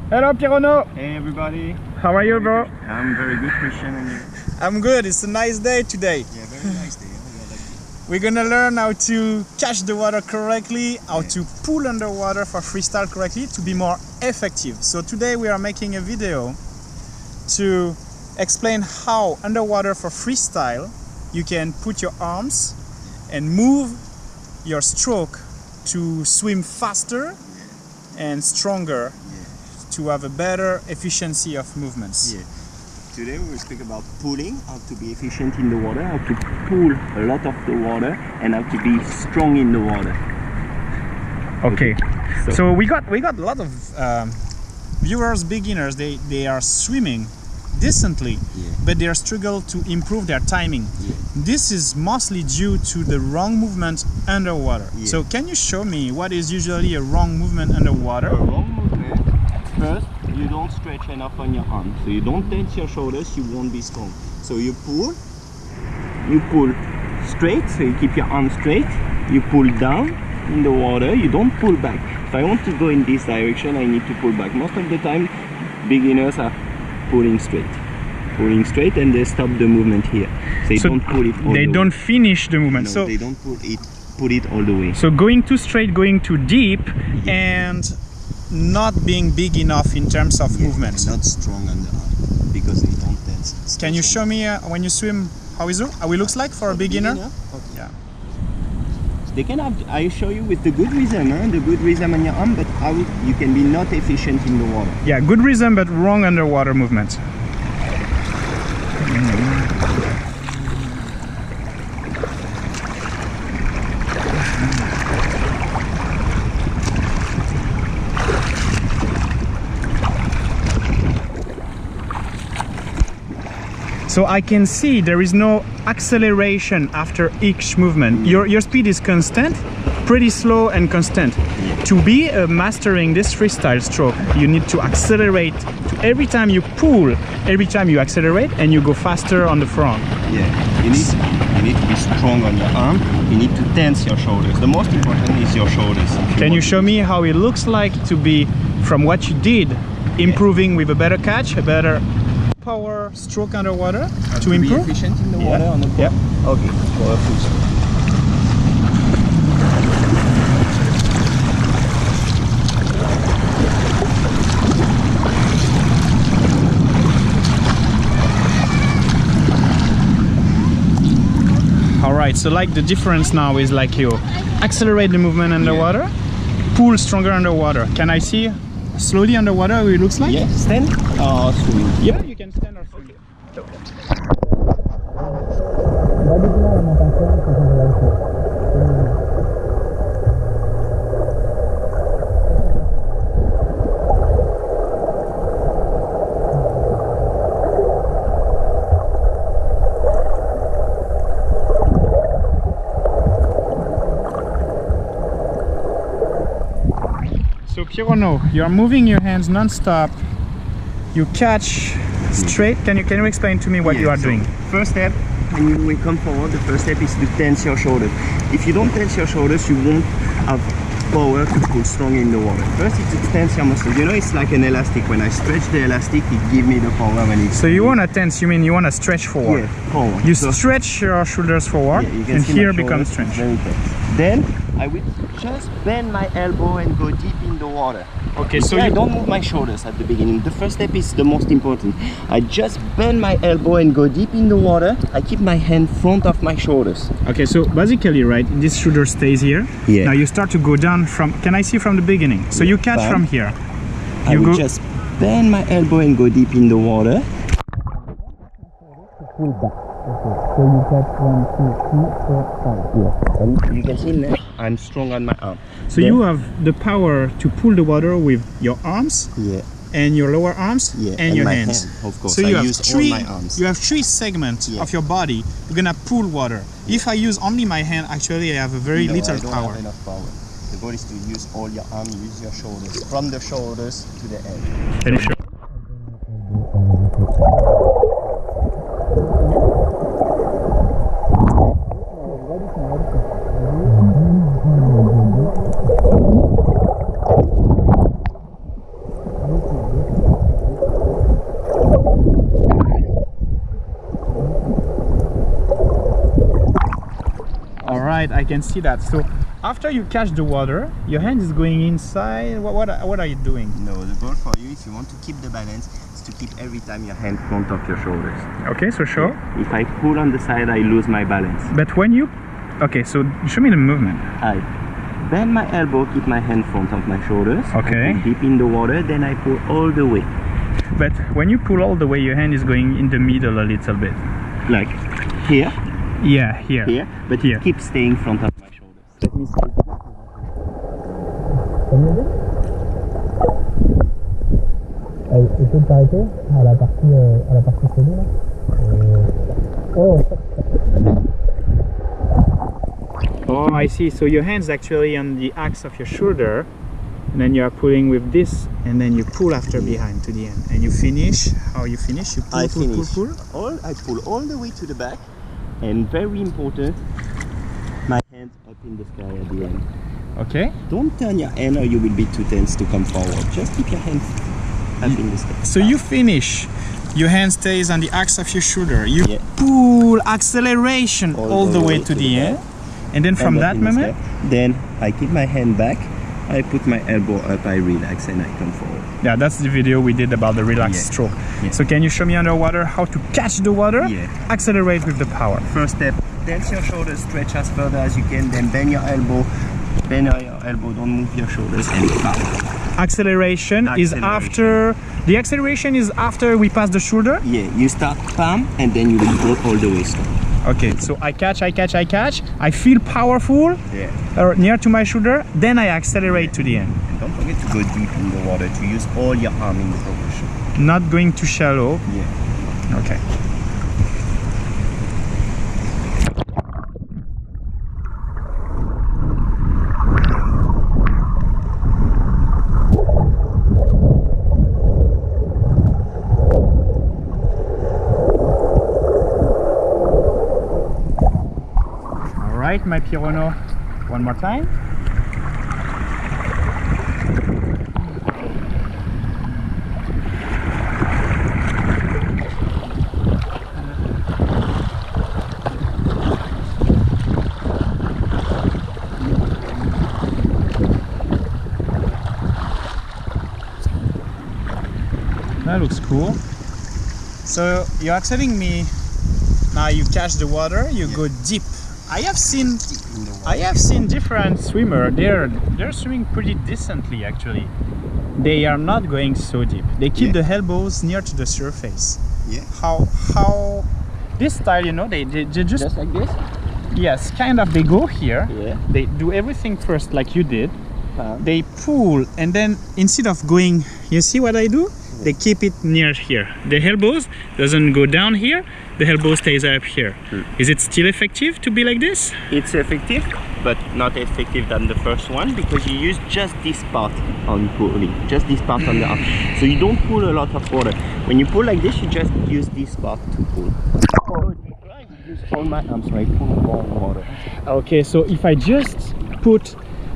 Hello, Pierono. Hey everybody. How are you, bro? I'm very good, Christian, and you? I'm good. It's a nice day today. Yeah, very nice day. Yeah, We're gonna learn how to catch the water correctly, how to pull underwater for freestyle correctly to be more effective. So today we are making a video to explain how underwater for freestyle you can put your arms and move your stroke to swim faster and stronger to have a better efficiency of movements. Yeah. Today we will speak about pulling, how to be efficient in the water, how to pull a lot of the water, and how to be strong in the water. Okay. So we got a lot of viewers, beginners. They are swimming decently, but they are struggle to improve their timing. This is mostly due to the wrong movement underwater. So can you show me what is usually a wrong movement underwater? A wrong movement. First, you don't stretch enough on your arm, so you don't tense your shoulders, you won't be strong. So you pull straight, so you keep your arm straight, you pull down in the water, you don't pull back. If I want to go in this direction, I need to pull back. Most of the time, beginners are pulling straight, and they stop the movement here. They don't pull it all the way. They don't finish the movement. No, so they don't put it all the way. So going too straight, going too deep, and not being big enough in terms of movement. Not strong on the arm because they don't tense. Can you show me when you swim how it looks like for a beginner? Okay. Yeah. They can have. I show you with the good rhythm, the good rhythm on your arm, but how you can be not efficient in the water. Yeah, good rhythm but wrong underwater movement. So I can see there is no acceleration after each movement. Your speed is constant, pretty slow and constant. To be mastering this freestyle stroke, you need to accelerate. Every time you pull, every time you accelerate, and you go faster on the front. Yeah, you need to be strong on your arm. You need to tense your shoulders. The most important is your shoulders. Can you show me how it looks like to be, from what you did, improving with a better catch, a better power stroke underwater to improve? Be efficient in the water on the Yeah. Okay. For a full stroke. Alright, so like the difference now is like you accelerate the movement underwater, pull stronger underwater. Can I see slowly underwater how it looks like? Yeah, stand or swim? Yeah, you can stand or swim. So Pierono, you are moving your hands non-stop. You catch straight. Can you explain to me what you are doing? First step, when you come forward, the first step is to tense your shoulders. If you don't tense your shoulders, you won't have power to pull strong in the water. First, it's to tense your muscles. You know, it's like an elastic. When I stretch the elastic, it gives me the power when it's... So you want to tense, you mean you want to stretch forward? Yeah, forward. You stretch your shoulders forward, and here becomes stretch. Very tense. Then, I will just bend my elbow and go deep in the water. Okay, so I don't move my shoulders at the beginning. The first step is the most important. I just bend my elbow and go deep in the water. I keep my hand front of my shoulders. Okay, so basically, right, this shoulder stays here. Yeah. Now you start to go down from, can I see from the beginning? So you catch from here. I will just bend my elbow and go deep in the water. Pull back. Okay, so you catch 1, 2, 3, 4, 5. Yeah. And you can see now I'm strong on my arm. So you have the power to pull the water with your arms, and your lower arms, and your hands. Of course. So you I have use three. all my arms. You have three segments of your body. You're gonna pull water. If I use only my hand, actually I have a very little I don't power. have enough power. The goal is to use all your arm, use your shoulders, from the shoulders to the head. Can you show? can see that. So after you catch the water, your hand is going inside. What are you doing? No, the goal for you, if you want to keep the balance, is to keep every time your hand in front of your shoulders. Okay, so show. If I pull on the side, I lose my balance. But when you... Okay, so show me the movement. I bend my elbow, keep my hand in front of my shoulders. Okay. I pull deep in the water, then I pull all the way. But when you pull all the way, your hand is going in the middle a little bit. Like here. Yeah, here. Here, but here. It keeps staying in front of my shoulders. Let me see. Essaye de t'arrêter à la partie solide là. Oh. Oh, I see. So your hand's actually on the axe of your shoulder, and then you are pulling with this, and then you pull after behind to the end, and you finish. How you finish? You pull, pull. I pull all the way to the back, and very important, my hands up in the sky at the end. Okay. Don't turn your hand, or you will be too tense to come forward. Just keep your hands up in the sky. So you finish. Your hand stays on the axe of your shoulder. You Yeah. pull, acceleration all the way to the end. And then from that moment, then I keep my hand back, I put my elbow up, I relax, and I come forward. yeah, that's the video we did about the relaxed stroke. Yeah. So can you show me underwater how to catch the water? Yeah. Accelerate with the power. First step, tense your shoulders, stretch as further as you can, then bend your elbow, don't move your shoulders, and power. Acceleration is after, the acceleration is after we pass the shoulder? Yeah, you start palm, and then you will go all the way slow. Okay, so I catch, I feel powerful near to my shoulder, then I accelerate to the end. And don't forget to go deep in the water, to use all your arm in the propulsion. Not going too shallow. Yeah. Okay. Right, my Pirono, one more time. That looks cool. So you're telling me now you catch the water, you go deep. I have seen different swimmers. They're swimming pretty decently actually. They are not going so deep. They keep the elbows near to the surface. Yeah. How this style, you know, they just like this? Yes, kind of. They go here. Yeah. They do everything first like you did. They pull, and then instead of going, you see what I do? They keep it near here. The elbows doesn't go down here. The elbow stays up here. Is it still effective to be like this? It's effective, but not effective than the first one, because you use just this part on pulling, just this part on the arm. So you don't pull a lot of water. When you pull like this, you just use this part to pull. Pull my arms, right? Pull more water. Okay, so if I just put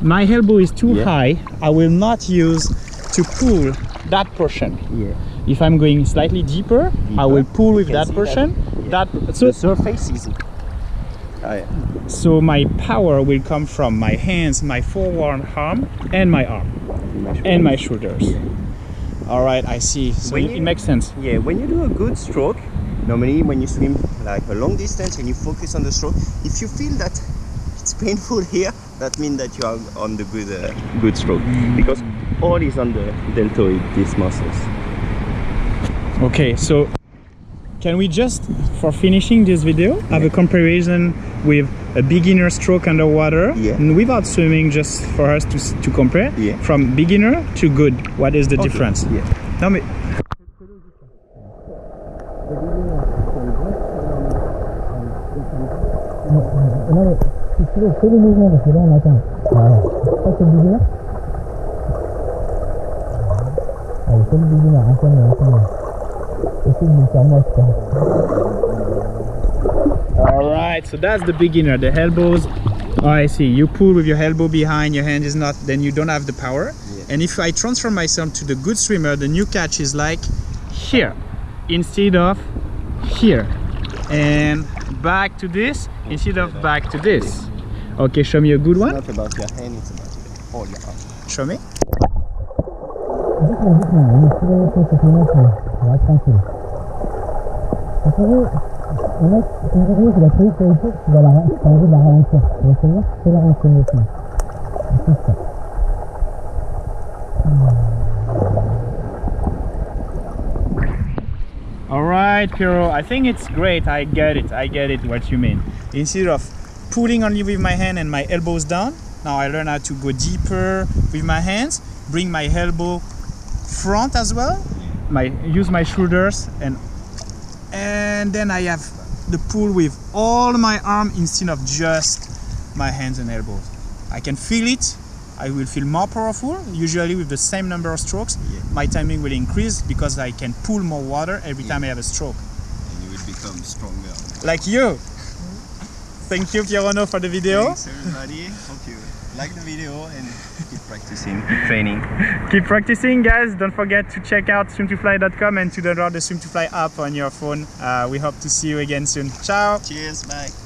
my elbow is too high, I will not use to pull that portion. Yeah. If I'm going slightly deeper, I will pull with that portion. So the surface is. So my power will come from my hands, my forward arm, and my arm, and my shoulders. Yeah. All right, I see. So it makes sense. Yeah, when you do a good stroke, normally when you swim like a long distance and you focus on the stroke, if you feel that it's painful here, that means that you are on the good stroke, because all is on the deltoid, these muscles. Okay, so can we just, for finishing this video, have a comparison with a beginner stroke underwater and without swimming, just for us to compare from beginner to good? What is the difference? Tell me. Fais le mouvement parce que là on attend. Voilà. Ça c'est le beginner. Allez, fais le beginner, un peu mieux. Essaye de le faire moi, Alright, so that's the beginner, the elbows. Oh, I see. You pull with your elbow behind, your hand is not, then you don't have the power. And if I transfer myself to the good swimmer, the new catch is like here instead of here. And back to this instead of back to this. Okay, show me a good It's one. not about your hand, it's about all your arm. Show me. Doucement, doucement, il faut que tu mettes, ça va tranquille. Vous savez, le mec, c'est une vidéo qu'il a pris sur YouTube, tu vas la envie de la ralentir. Tu vas savoir, c'est la ralentir maintenant. C'est ça. Alright, Piero, I think it's great. I get it what you mean. Instead of pulling only with my hand and my elbows down, now I learn how to go deeper with my hands, bring my elbow front as well, use my shoulders, and then I have the pull with all my arm instead of just my hands and elbows. I can feel it. I will feel more powerful. Usually with the same number of strokes, my timing will increase because I can pull more water every time I have a stroke. And you will become stronger. Like you. Thank you, Pierono, for the video. Thanks everybody. Hope you like the video and keep practicing, keep training. Keep practicing, guys. Don't forget to check out swim2fly.com and to download the Swim2Fly app on your phone. We hope to see you again soon. Ciao. Cheers, bye.